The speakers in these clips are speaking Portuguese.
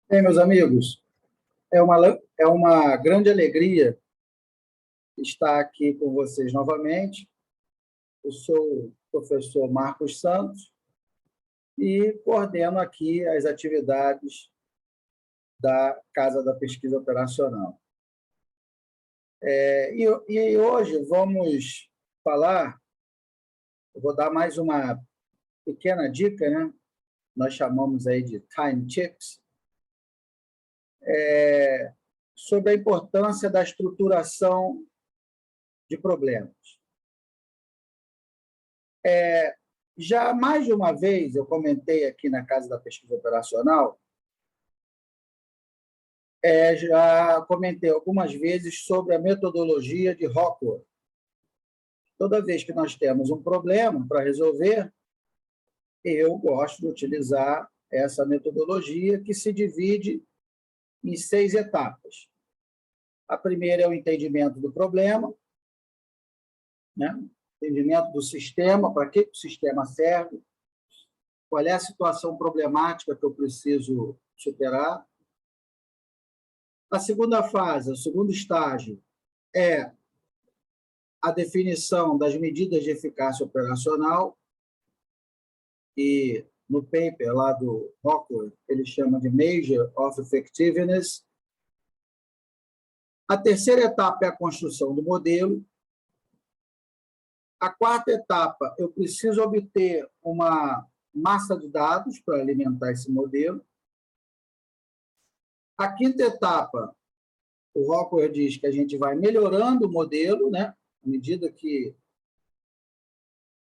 Bem, meus amigos, é uma grande alegria estar aqui com vocês novamente. Eu sou o professor Marcos Santos e coordeno aqui as atividades da Casa da Pesquisa Operacional. E hoje vamos falar, eu vou dar mais uma pequena dica, né? Nós chamamos aí de time tips, sobre a importância da estruturação de problemas. Já mais de uma vez eu comentei aqui na Casa da Pesquisa Operacional, já comentei algumas vezes sobre a metodologia de Rockwell. Toda vez que nós temos um problema para resolver, eu gosto de utilizar essa metodologia que se divide em 6 etapas. A primeira é o entendimento do problema, né? Entendimento do sistema, para que o sistema serve, qual é a situação problemática que eu preciso superar. A segunda fase, o segundo estágio, é a definição das medidas de eficácia operacional, e no paper lá do Rockwell, ele chama de Measure of Effectiveness. A terceira etapa é a construção do modelo. A quarta etapa, eu preciso obter uma massa de dados para alimentar esse modelo. A quinta etapa, o Rockwell diz que a gente vai melhorando o modelo, né? À medida que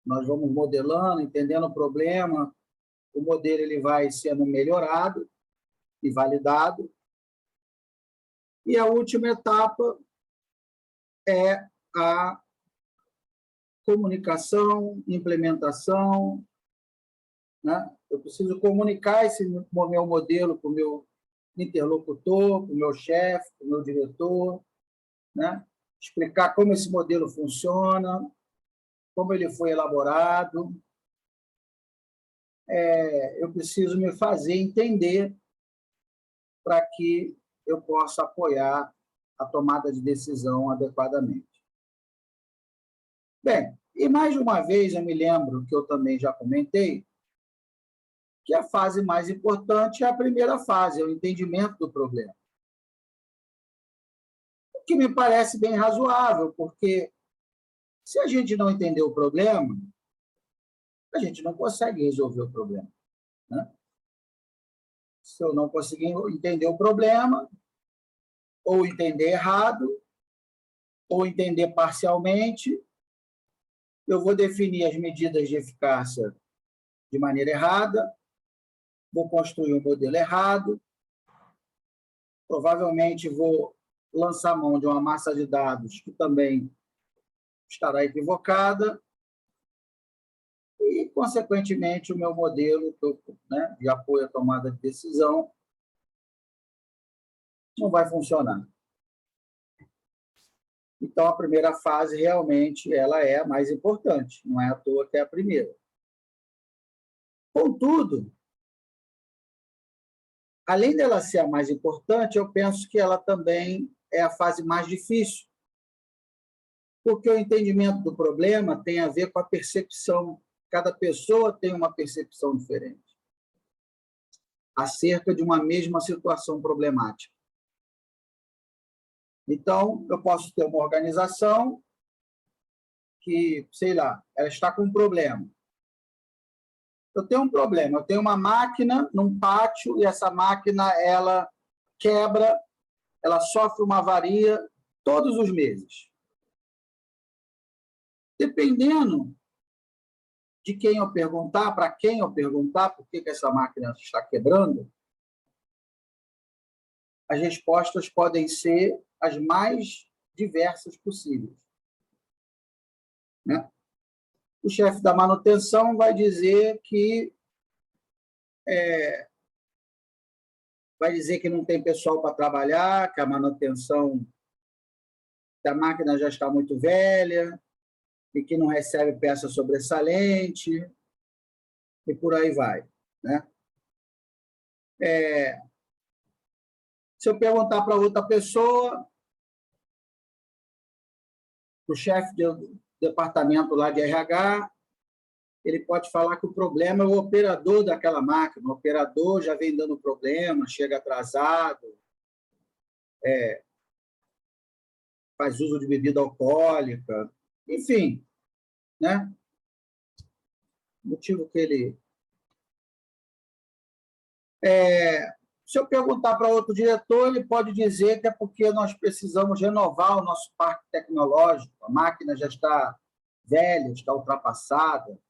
nós vamos modelando, entendendo o problema, o modelo ele vai sendo melhorado e validado. E a última etapa é a comunicação, implementação, né? Eu preciso comunicar esse meu modelo para o meu interlocutor, para o meu chefe, para o meu diretor, né? Explicar como esse modelo funciona, como ele foi elaborado. Eu preciso me fazer entender para que eu possa apoiar a tomada de decisão adequadamente. Bem, e mais uma vez eu me lembro que eu também já comentei que a fase mais importante é a primeira fase, é o entendimento do problema. O que me parece bem razoável, porque se a gente não entender o problema, a gente não consegue resolver o problema, né? Se eu não conseguir entender o problema, ou entender errado, ou entender parcialmente, eu vou definir as medidas de eficácia de maneira errada, vou construir um modelo errado, provavelmente vou lançar mão de uma massa de dados que também estará equivocada e, consequentemente, o meu modelo de apoio à tomada de decisão não vai funcionar. Então, a primeira fase, realmente, ela é a mais importante, não é à toa que é a primeira. Contudo, além dela ser a mais importante, eu penso que ela também é a fase mais difícil, porque o entendimento do problema tem a ver com a percepção. Cada pessoa tem uma percepção diferente acerca de uma mesma situação problemática. Então, eu posso ter uma organização que, sei lá, ela está com um problema. Eu tenho um problema, eu tenho uma máquina num pátio e essa máquina ela quebra, ela sofre uma avaria todos os meses. Dependendo de quem eu perguntar, para quem eu perguntar por que essa máquina está quebrando, as respostas podem ser as mais diversas possíveis, né? O chefe da manutenção vai dizer que não tem pessoal para trabalhar, que a manutenção da máquina já está muito velha e que não recebe peça sobressalente e por aí vai, né? Se eu perguntar para outra pessoa, para o chefe do departamento lá de RH, ele pode falar que o problema é o operador daquela máquina. O operador já vem dando problema, chega atrasado, faz uso de bebida alcoólica, enfim, né? Motivo que ele... Se eu perguntar para outro diretor, ele pode dizer que é porque nós precisamos renovar o nosso parque tecnológico, a máquina já está velha, está ultrapassada.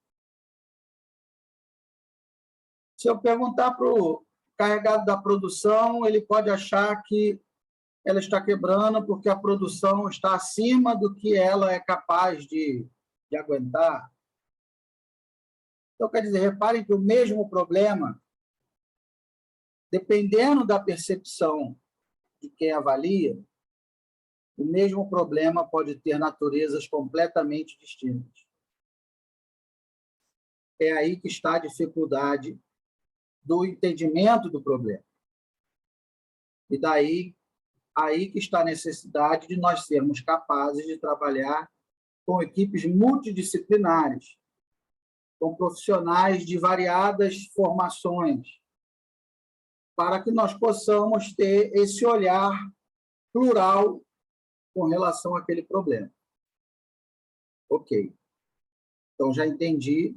Se eu perguntar para o carregado da produção, ele pode achar que ela está quebrando porque a produção está acima do que ela é capaz de aguentar. Então, quer dizer, reparem que o mesmo problema, dependendo da percepção de quem avalia, o mesmo problema pode ter naturezas completamente distintas. É aí que está a dificuldade do entendimento do problema. E daí aí que está a necessidade de nós sermos capazes de trabalhar com equipes multidisciplinares, com profissionais de variadas formações, para que nós possamos ter esse olhar plural com relação àquele problema. Ok. Então, já entendi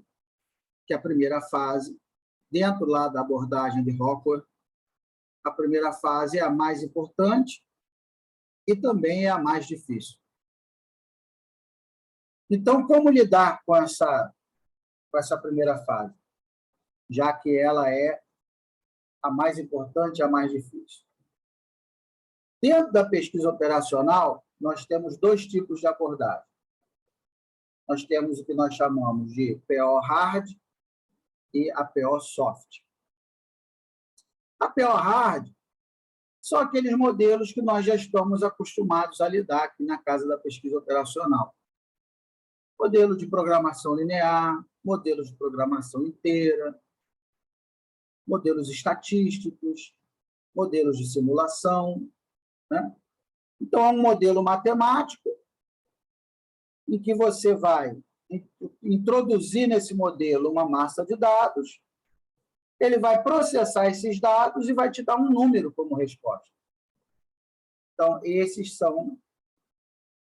que a primeira fase, dentro lá da abordagem de Rockwell, a primeira fase é a mais importante e também é a mais difícil. Então, como lidar com essa primeira fase, já que ela é a mais importante e a mais difícil? Dentro da pesquisa operacional, nós temos dois tipos de abordagem. Nós temos o que nós chamamos de PO hard e a PO soft. A PO hard são aqueles modelos que nós já estamos acostumados a lidar aqui na casa da pesquisa operacional. Modelo de programação linear, modelos de programação inteira, modelos estatísticos, modelos de simulação, né? Então, é um modelo matemático em que você vai introduzir nesse modelo uma massa de dados, ele vai processar esses dados e vai te dar um número como resposta. Então, esses são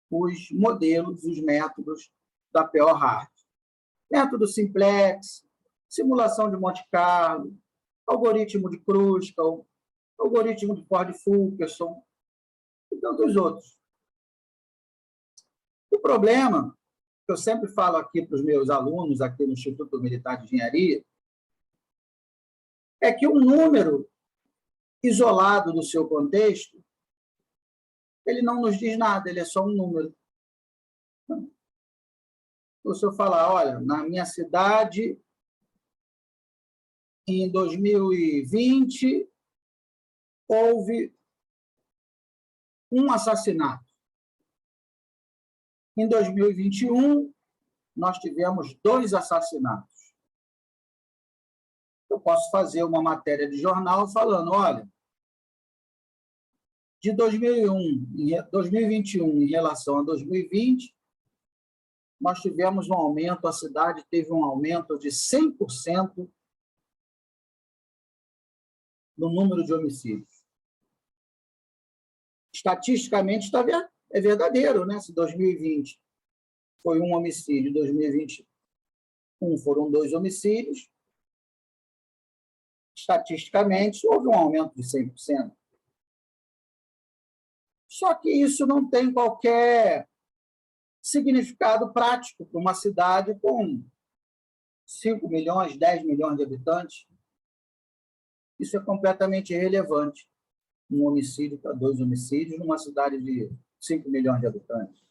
os modelos, os métodos da PO Hard. Método simplex, simulação de Monte Carlo, algoritmo de Kruskal, algoritmo de Ford-Fulkerson e tantos outros. O problema, que eu sempre falo aqui para os meus alunos, aqui no Instituto Militar de Engenharia, é que um número isolado do seu contexto, ele não nos diz nada, ele é só um número. Então, se eu falar, olha, na minha cidade, em 2020, houve um assassinato. Em 2021, nós tivemos 2 assassinatos. Eu posso fazer uma matéria de jornal falando, olha, de 2021 em relação a 2020, nós tivemos um aumento, a cidade teve um aumento de 100% no número de homicídios. Estatisticamente, é verdadeiro, né? Se 2020 foi um homicídio, 2021 foram 2 homicídios, estatisticamente, houve um aumento de 100%. Só que isso não tem qualquer significado prático para uma cidade com 5 milhões, 10 milhões de habitantes. Isso é completamente irrelevante. Um homicídio para 2 homicídios numa cidade de 5 milhões de habitantes.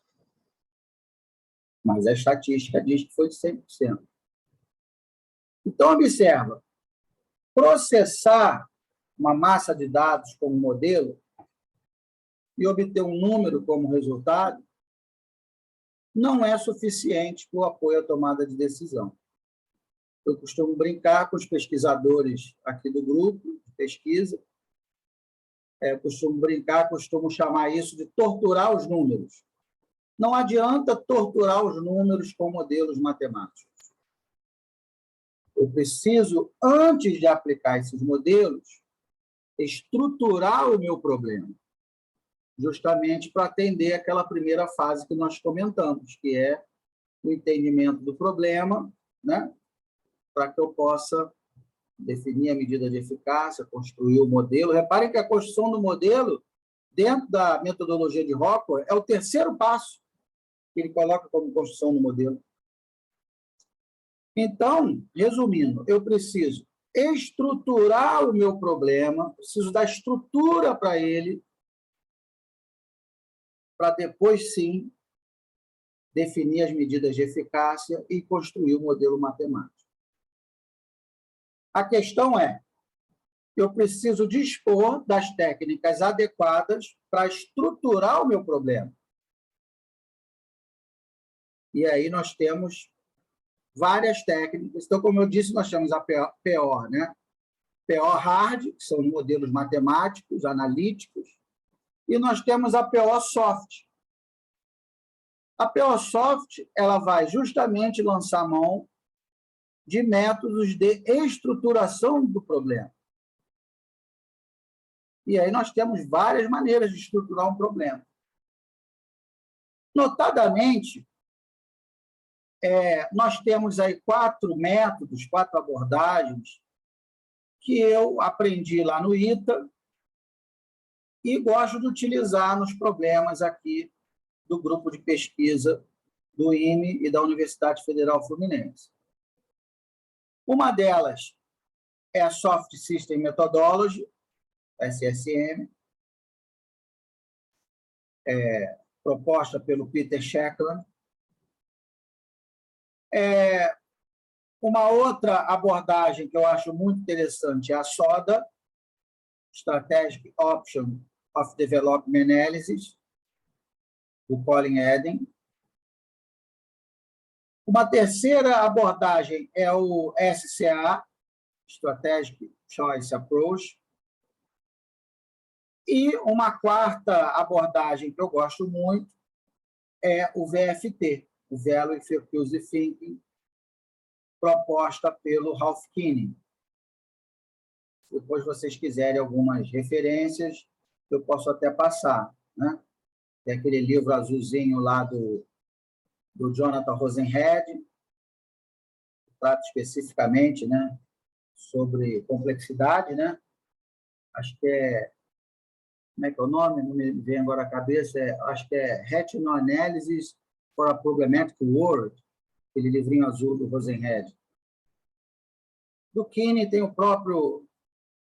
Mas a estatística diz que foi de 100%. Então, observa, processar uma massa de dados como modelo e obter um número como resultado não é suficiente para o apoio à tomada de decisão. Eu costumo brincar com os pesquisadores aqui do grupo de pesquisa costumo brincar, costumo chamar isso de torturar os números. Não adianta torturar os números com modelos matemáticos. Eu preciso, antes de aplicar esses modelos, estruturar o meu problema, justamente para atender aquela primeira fase que nós comentamos, que é o entendimento do problema, né? Para que eu possa definir a medida de eficácia, construir o modelo. Reparem que a construção do modelo, dentro da metodologia de Rockwell, é o terceiro passo que ele coloca como construção do modelo. Então, resumindo, eu preciso estruturar o meu problema, preciso dar estrutura para ele, para depois, sim, definir as medidas de eficácia e construir o modelo matemático. A questão é, eu preciso dispor das técnicas adequadas para estruturar o meu problema. E aí nós temos várias técnicas. Então, como eu disse, nós temos a PO, né? PO hard, que são os modelos matemáticos, analíticos, e nós temos a PO soft. A PO soft, ela vai justamente lançar mão de métodos de estruturação do problema. E aí nós temos várias maneiras de estruturar um problema. Notadamente, nós temos aí 4 métodos, 4 abordagens que eu aprendi lá no ITA e gosto de utilizar nos problemas aqui do grupo de pesquisa do IME e da Universidade Federal Fluminense. Uma delas é a Soft System Methodology, SSM, proposta pelo Peter Shekland. Uma outra abordagem que eu acho muito interessante é a SODA, Strategic Option of Development Analysis, do Colin Eden. Uma terceira abordagem é o SCA, Strategic Choice Approach. E uma quarta abordagem que eu gosto muito é o VFT, o Value Focused Thinking, proposta pelo Ralph Kinney. Depois, vocês quiserem algumas referências, eu posso até passar, né? Tem aquele livro azulzinho lá do Jonathan Rosenhead, que trata especificamente, né, sobre complexidade, né? Acho que é... Como é que é o nome? Não me vem agora à cabeça. Acho que é Rational Analysis for a Problematic World, aquele livrinho azul do Rosenhead. Do Kinney tem o próprio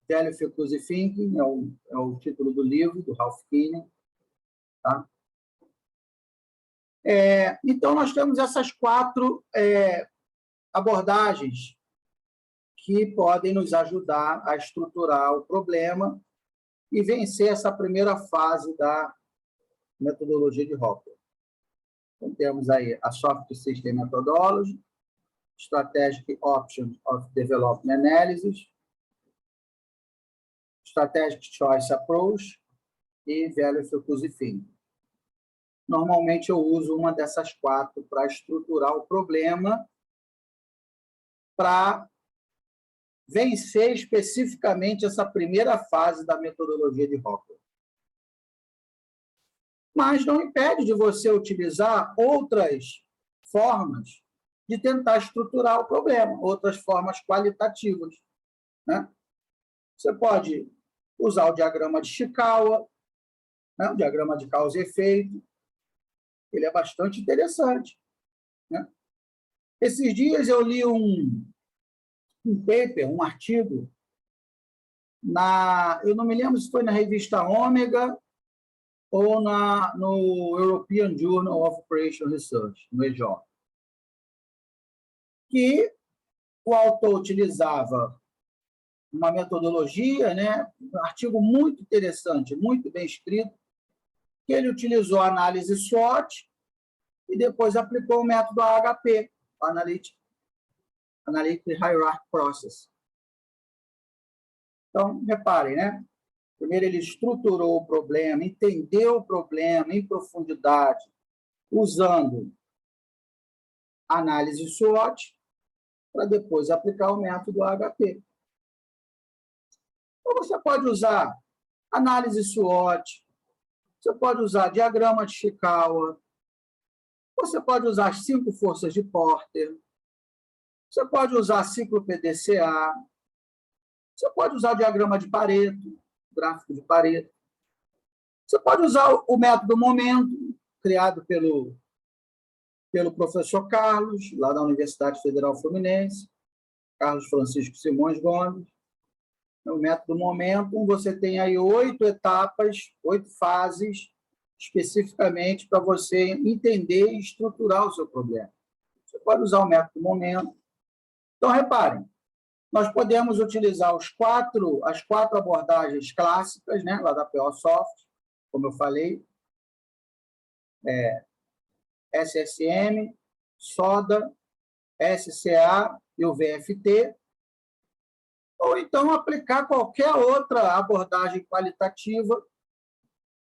Value Focused Thinking, é o título do livro, do Ralph Kinney. Tá? Então, nós temos essas 4 abordagens que podem nos ajudar a estruturar o problema e vencer essa primeira fase da metodologia de Rockwell. Então, temos aí a Soft System Methodology, Strategic Options of Development Analysis, Strategic Choice Approach e Value Focused Thinking. Normalmente, eu uso uma dessas 4 para estruturar o problema, para vencer especificamente essa primeira fase da metodologia de Rockwell. Mas não impede de você utilizar outras formas de tentar estruturar o problema, outras formas qualitativas, né? Você pode usar o diagrama de Chikawa, né? O diagrama de causa e efeito. Ele é bastante interessante, né? Esses dias eu li um paper, um artigo, eu não me lembro se foi na revista Ômega ou no European Journal of Operational Research, no EJOR, que o autor utilizava uma metodologia, né, um artigo muito interessante, muito bem escrito, que ele utilizou a análise SWOT e depois aplicou o método AHP, Analytic Hierarchy Process. Então, reparem, né? Primeiro, ele estruturou o problema, entendeu o problema em profundidade, usando análise SWOT, para depois aplicar o método AHP. Então, você pode usar análise SWOT, você pode usar diagrama de Chikawa, você pode usar as 5 forças de Porter, você pode usar ciclo PDCA, você pode usar diagrama de Pareto, gráfico de Pareto, você pode usar o método Momento, criado pelo professor Carlos, lá da Universidade Federal Fluminense, Carlos Francisco Simões Gomes. No método Momento, você tem aí 8 etapas, 8 fases, especificamente para você entender e estruturar o seu problema. Você pode usar o método Momento. Então, reparem, nós podemos utilizar as 4 abordagens clássicas, né, lá da POSoft, como eu falei, SSM, SODA, SCA e o VFT, ou então aplicar qualquer outra abordagem qualitativa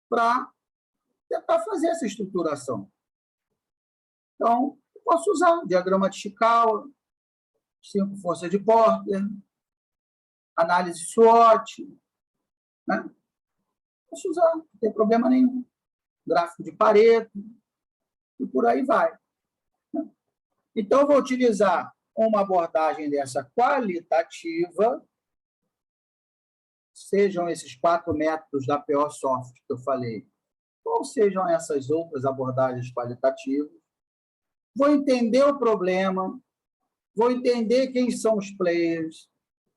para tentar fazer essa estruturação. Então, eu posso usar diagrama de Chikawa, 5 forças de Porter, análise SWOT, né? Posso usar, não tem problema nenhum. Gráfico de Pareto, e por aí vai. Então, eu vou utilizar uma abordagem dessa qualitativa, sejam esses 4 métodos da POSoft que eu falei, ou sejam essas outras abordagens qualitativas. Vou entender o problema, vou entender quem são os players,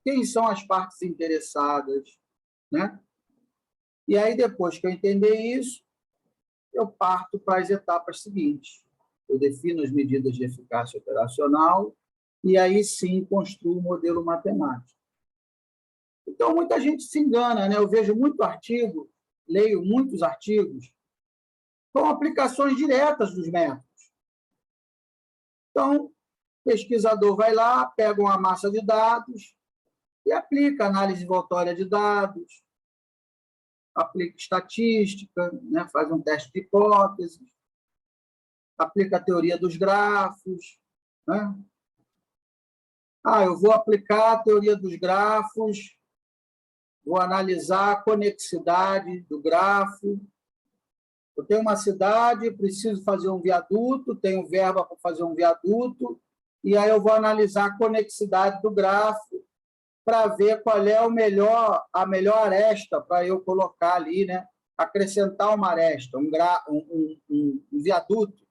quem são as partes interessadas, né? E aí, depois que eu entender isso, eu parto para as etapas seguintes. Eu defino as medidas de eficácia operacional e aí sim construo o modelo matemático. Então, muita gente se engana, né? Eu vejo muito artigo, leio muitos artigos com aplicações diretas dos métodos. Então, o pesquisador vai lá, pega uma massa de dados e aplica análise envoltória de dados, aplica estatística, né? Faz um teste de hipóteses, aplica a teoria dos grafos, né? Eu vou aplicar a teoria dos grafos, vou analisar a conexidade do grafo. Eu tenho uma cidade, preciso fazer um viaduto, tenho verba para fazer um viaduto, e aí eu vou analisar a conexidade do grafo para ver qual é a melhor aresta para eu colocar ali, né? Acrescentar uma aresta, um viaduto,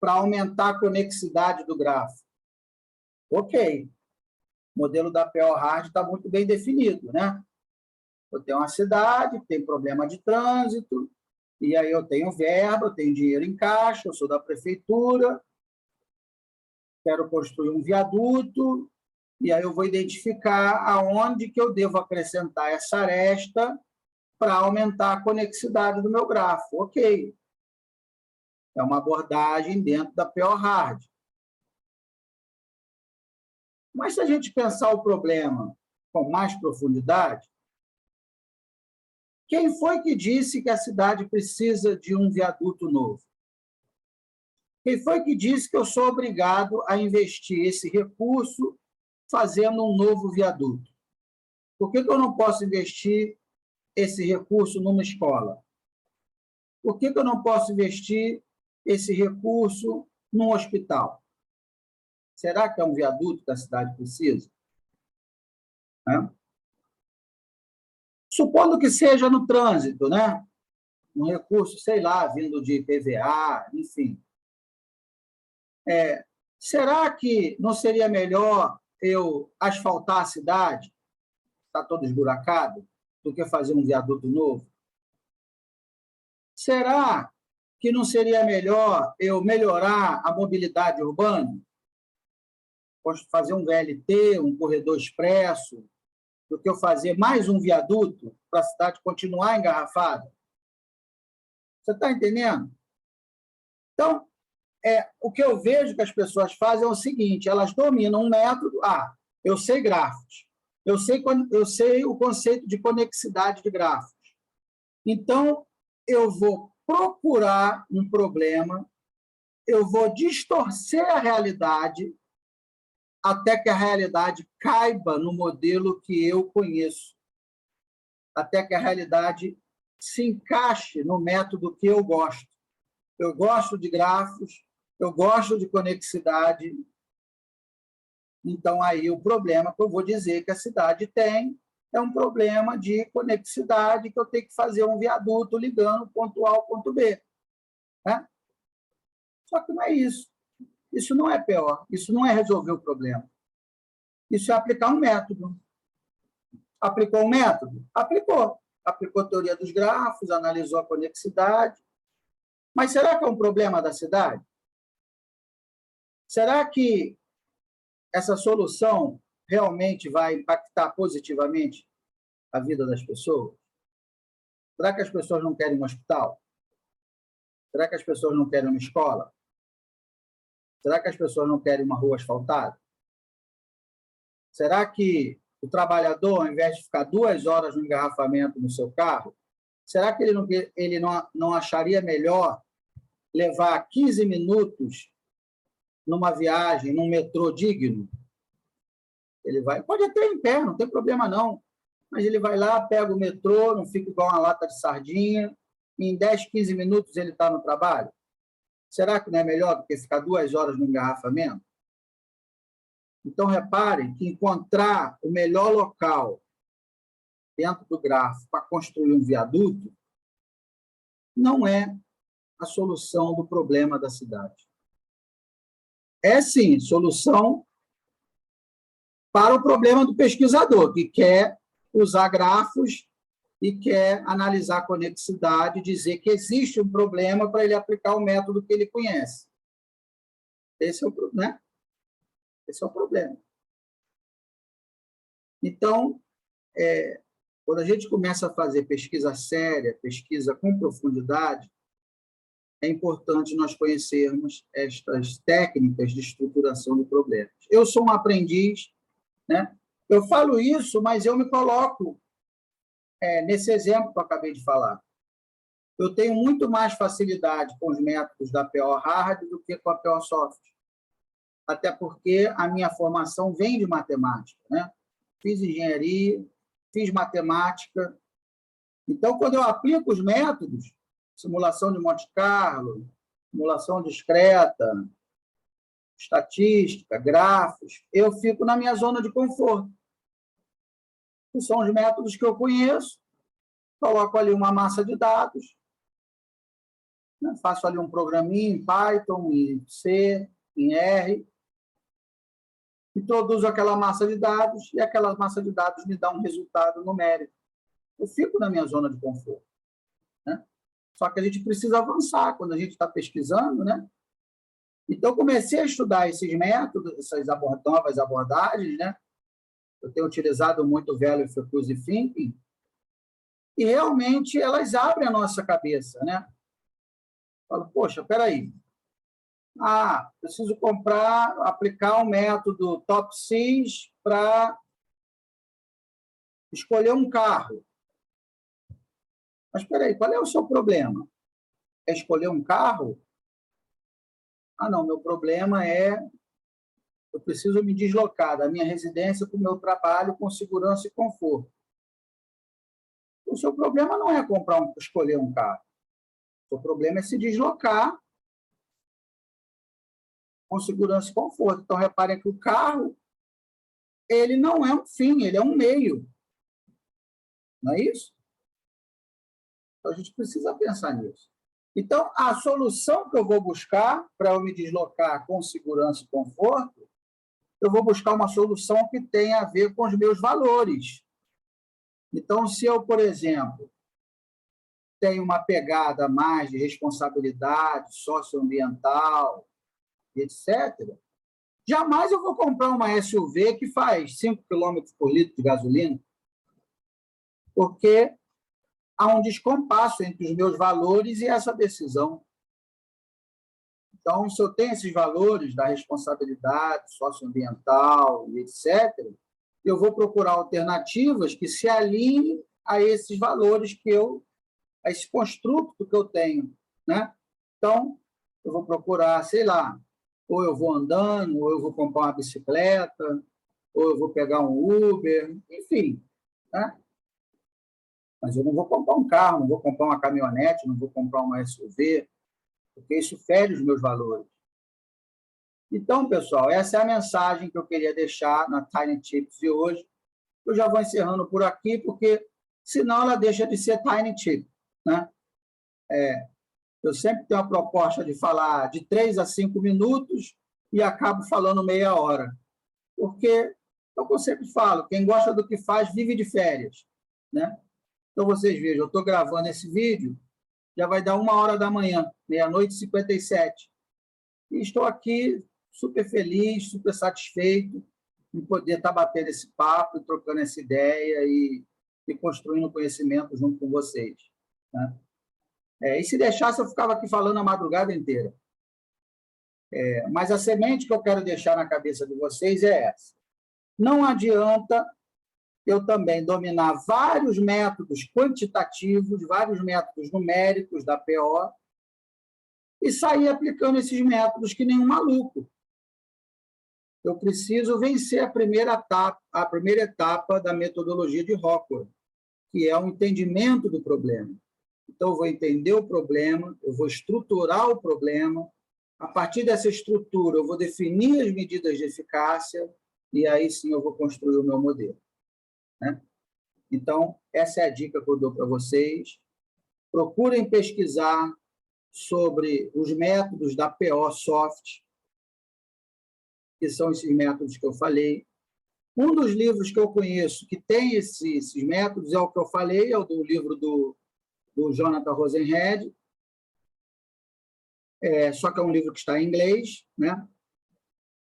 para aumentar a conexidade do grafo. Ok. O modelo da PO Hard está muito bem definido, né? Eu tenho uma cidade, tem problema de trânsito, e aí eu tenho verba, eu tenho dinheiro em caixa, eu sou da prefeitura, quero construir um viaduto, e aí eu vou identificar aonde que eu devo acrescentar essa aresta para aumentar a conexidade do meu grafo. Ok. É uma abordagem dentro da PO Hard. Mas se a gente pensar o problema com mais profundidade, quem foi que disse que a cidade precisa de um viaduto novo? Quem foi que disse que eu sou obrigado a investir esse recurso fazendo um novo viaduto? Por que eu não posso investir esse recurso numa escola? Por que eu não posso investir esse recurso num hospital? Será que é um viaduto que a cidade precisa? Supondo que seja no trânsito, né? Um recurso, sei lá, vindo de IPVA, enfim. Será que não seria melhor eu asfaltar a cidade, está todo esburacado, do que fazer um viaduto novo? Será que não seria melhor eu melhorar a mobilidade urbana? Fazer um VLT, um corredor expresso, do que eu fazer mais um viaduto para a cidade continuar engarrafada? Você está entendendo? Então, o que eu vejo que as pessoas fazem é o seguinte: elas dominam um método. Eu sei grafos, Eu sei o conceito de conexidade de grafos. Então, eu vou procurar um problema, eu vou distorcer a realidade até que a realidade caiba no modelo que eu conheço, até que a realidade se encaixe no método que eu gosto. Eu gosto de grafos, eu gosto de conexidade. Então, aí o problema que eu vou dizer que a cidade tem é um problema de conexidade, que eu tenho que fazer um viaduto ligando ponto A ao ponto B. Né? Só que não é isso. Isso não é pior. Isso não é resolver o problema. Isso é aplicar um método. Aplicou um método? Aplicou. Aplicou a teoria dos grafos, analisou a conexidade. Mas será que é um problema da cidade? Será que essa solução realmente vai impactar positivamente a vida das pessoas? Será que as pessoas não querem um hospital? Será que as pessoas não querem uma escola? Será que as pessoas não querem uma rua asfaltada? Será que o trabalhador, ao invés de ficar 2 horas no engarrafamento no seu carro, será que ele não acharia melhor levar 15 minutos numa viagem, num metrô digno? Ele vai, pode até ir em pé, não tem problema não, mas ele vai lá, pega o metrô, não fica igual uma lata de sardinha, e em 10, 15 minutos ele está no trabalho? Será que não é melhor do que ficar 2 horas no engarrafamento? Então, reparem que encontrar o melhor local dentro do grafo para construir um viaduto não é a solução do problema da cidade. É, sim, solução para o problema do pesquisador, que quer usar grafos e quer analisar a conexidade, dizer que existe um problema para ele aplicar o método que ele conhece. Esse é o problema. Né? Esse é o problema. Então, quando a gente começa a fazer pesquisa séria, pesquisa com profundidade, é importante nós conhecermos estas técnicas de estruturação de problemas. Eu sou um aprendiz, né? Eu falo isso, mas eu me coloco nesse exemplo que eu acabei de falar. Eu tenho muito mais facilidade com os métodos da PO Hard do que com a PO Soft. Até porque a minha formação vem de matemática, né? Fiz engenharia, fiz matemática. Então, quando eu aplico os métodos, simulação de Monte Carlo, simulação discreta, estatística, grafos, eu fico na minha zona de conforto. Que são os métodos que eu conheço, coloco ali uma massa de dados, né? Faço ali um programinha em Python, em C, em R, introduzo aquela massa de dados e aquela massa de dados me dá um resultado numérico. Eu fico na minha zona de conforto. Né? Só que a gente precisa avançar quando a gente está pesquisando, né? Então, comecei a estudar esses métodos, essas novas abordagens, né? Eu tenho utilizado muito o Value Focused Thinking, e realmente elas abrem a nossa cabeça, né? Falo, poxa, espera aí. Preciso aplicar um método TOPSIS para escolher um carro. Mas espera aí, qual é o seu problema? É escolher um carro? Não, meu problema é eu preciso me deslocar da minha residência para o meu trabalho com segurança e conforto. O seu problema não é escolher um carro. O seu problema é se deslocar com segurança e conforto. Então, reparem que o carro ele não é um fim, ele é um meio. Não é isso? Então, a gente precisa pensar nisso. Então, a solução que eu vou buscar para eu me deslocar com segurança e conforto, eu vou buscar uma solução que tenha a ver com os meus valores. Então, se eu, por exemplo, tenho uma pegada mais de responsabilidade socioambiental, etc., jamais eu vou comprar uma SUV que faz 5 km por litro de gasolina, porque há um descompasso entre os meus valores e essa decisão. Então, se eu tenho esses valores da responsabilidade socioambiental, etc., eu vou procurar alternativas que se alinhem a esses valores a esse construto que eu tenho, né? Então, eu vou procurar, sei lá, ou eu vou andando, ou eu vou comprar uma bicicleta, ou eu vou pegar um Uber, enfim, né? Mas eu não vou comprar um carro, não vou comprar uma caminhonete, não vou comprar uma SUV, porque isso fere os meus valores. Então, pessoal, essa é a mensagem que eu queria deixar na Tiny Tips de hoje. Eu já vou encerrando por aqui, porque senão ela deixa de ser Tiny Tip, né? Eu sempre tenho a proposta de falar de 3 a 5 minutos e acabo falando meia hora. Porque é o que eu sempre falo, quem gosta do que faz vive de férias, né? Então, vocês vejam, eu estou gravando esse vídeo, já vai dar 1h da manhã, meia-noite e 57. E estou aqui super feliz, super satisfeito em poder estar batendo esse papo, trocando essa ideia e construindo conhecimento junto com vocês, né? E se deixasse, eu ficava aqui falando a madrugada inteira. Mas a semente que eu quero deixar na cabeça de vocês é essa. Não adianta eu também dominar vários métodos quantitativos, vários métodos numéricos da PO, e sair aplicando esses métodos que nem um maluco. Eu preciso vencer a primeira etapa da metodologia de Rockwell, que é o entendimento do problema. Então, eu vou entender o problema, eu vou estruturar o problema, a partir dessa estrutura, eu vou definir as medidas de eficácia, e aí sim eu vou construir o meu modelo, né? Então, essa é a dica que eu dou para vocês. Procurem pesquisar sobre os métodos da PO Soft, que são esses métodos que eu falei. Um dos livros que eu conheço que tem esses métodos é o que eu falei, é o do livro do Jonathan Rosenhead, só que é um livro que está em inglês, né?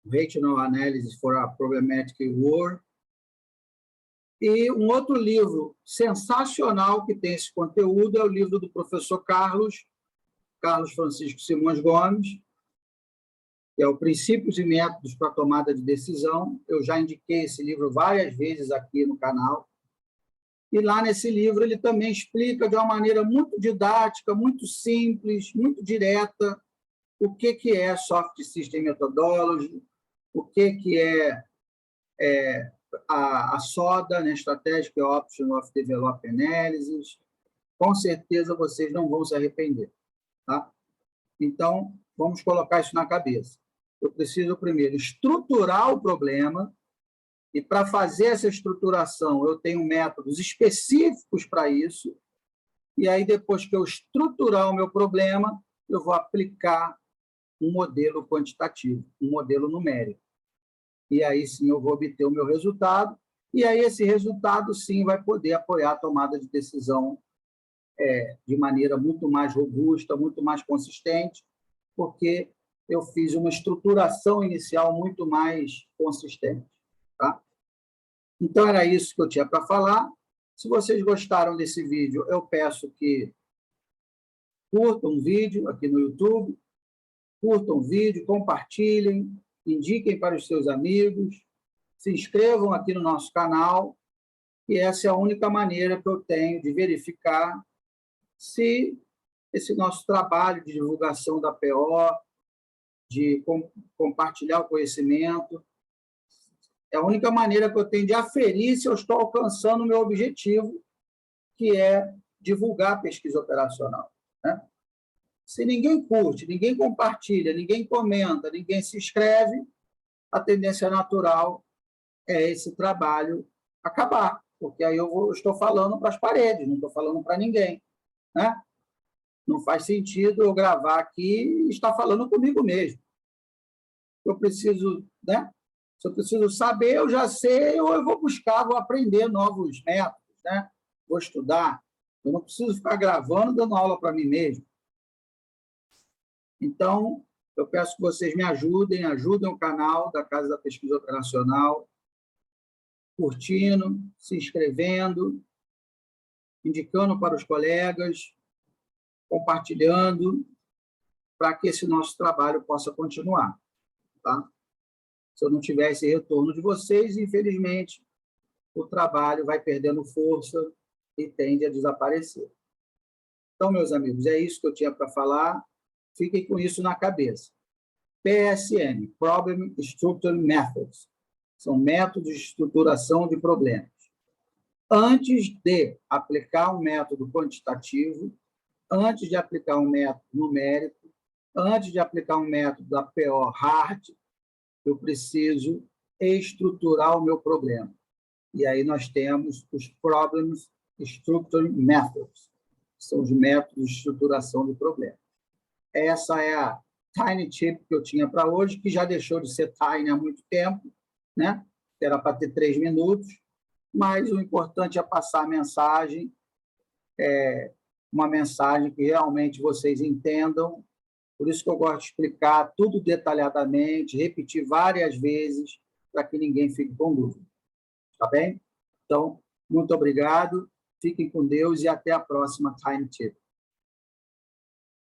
Rational Analysis for a Problematic World. E um outro livro sensacional que tem esse conteúdo é o livro do professor Carlos Francisco Simões Gomes, que é o Princípios e Métodos para a Tomada de Decisão. Eu já indiquei esse livro várias vezes aqui no canal. E lá nesse livro ele também explica de uma maneira muito didática, muito simples, muito direta, o que é Soft System Methodology, o que é a SODA, né, Strategic Option of Development Analysis. Com certeza vocês não vão se arrepender, tá? Então, vamos colocar isso na cabeça. Eu preciso, primeiro, estruturar o problema, e para fazer essa estruturação, eu tenho métodos específicos para isso, e aí, depois que eu estruturar o meu problema, eu vou aplicar um modelo quantitativo, um modelo numérico. E aí, sim, eu vou obter o meu resultado, e aí esse resultado, sim, vai poder apoiar a tomada de decisão de maneira muito mais robusta, muito mais consistente, porque eu fiz uma estruturação inicial muito mais consistente, tá? Então, era isso que eu tinha para falar. Se vocês gostaram desse vídeo, eu peço que curtam o vídeo aqui no YouTube, curtam o vídeo, compartilhem, indiquem para os seus amigos, se inscrevam aqui no nosso canal, e essa é a única maneira que eu tenho de verificar se esse nosso trabalho de divulgação da PO, de compartilhar o conhecimento, é a única maneira que eu tenho de aferir se eu estou alcançando o meu objetivo, que é divulgar a pesquisa operacional, né? Se ninguém curte, ninguém compartilha, ninguém comenta, ninguém se inscreve, a tendência natural é esse trabalho acabar, porque aí eu estou falando para as paredes, não estou falando para ninguém, né? Não faz sentido eu gravar aqui e estar falando comigo mesmo. Eu preciso, né? Se eu preciso saber, eu já sei, ou eu vou buscar, vou aprender novos métodos, né? Vou estudar. Eu não preciso ficar gravando, dando aula para mim mesmo. Então, eu peço que vocês me ajudem o canal da Casa da Pesquisa Operacional, curtindo, se inscrevendo, indicando para os colegas, compartilhando, para que esse nosso trabalho possa continuar, tá? Se eu não tiver esse retorno de vocês, infelizmente, o trabalho vai perdendo força e tende a desaparecer. Então, meus amigos, é isso que eu tinha para falar. Fiquem com isso na cabeça. PSM, Problem Structuring Methods, são métodos de estruturação de problemas. Antes de aplicar um método quantitativo, antes de aplicar um método numérico, antes de aplicar um método da PO hard, eu preciso estruturar o meu problema. E aí nós temos os Problems Structuring Methods, que são os métodos de estruturação de problemas. Essa é a Tiny Tip que eu tinha para hoje, que já deixou de ser Tiny há muito tempo, né? Era para ter 3 minutos, mas o importante é passar a mensagem, uma mensagem que realmente vocês entendam. Por isso que eu gosto de explicar tudo detalhadamente, repetir várias vezes, para que ninguém fique com dúvida. Tá bem? Então, muito obrigado, fiquem com Deus e até a próxima Tiny Tip.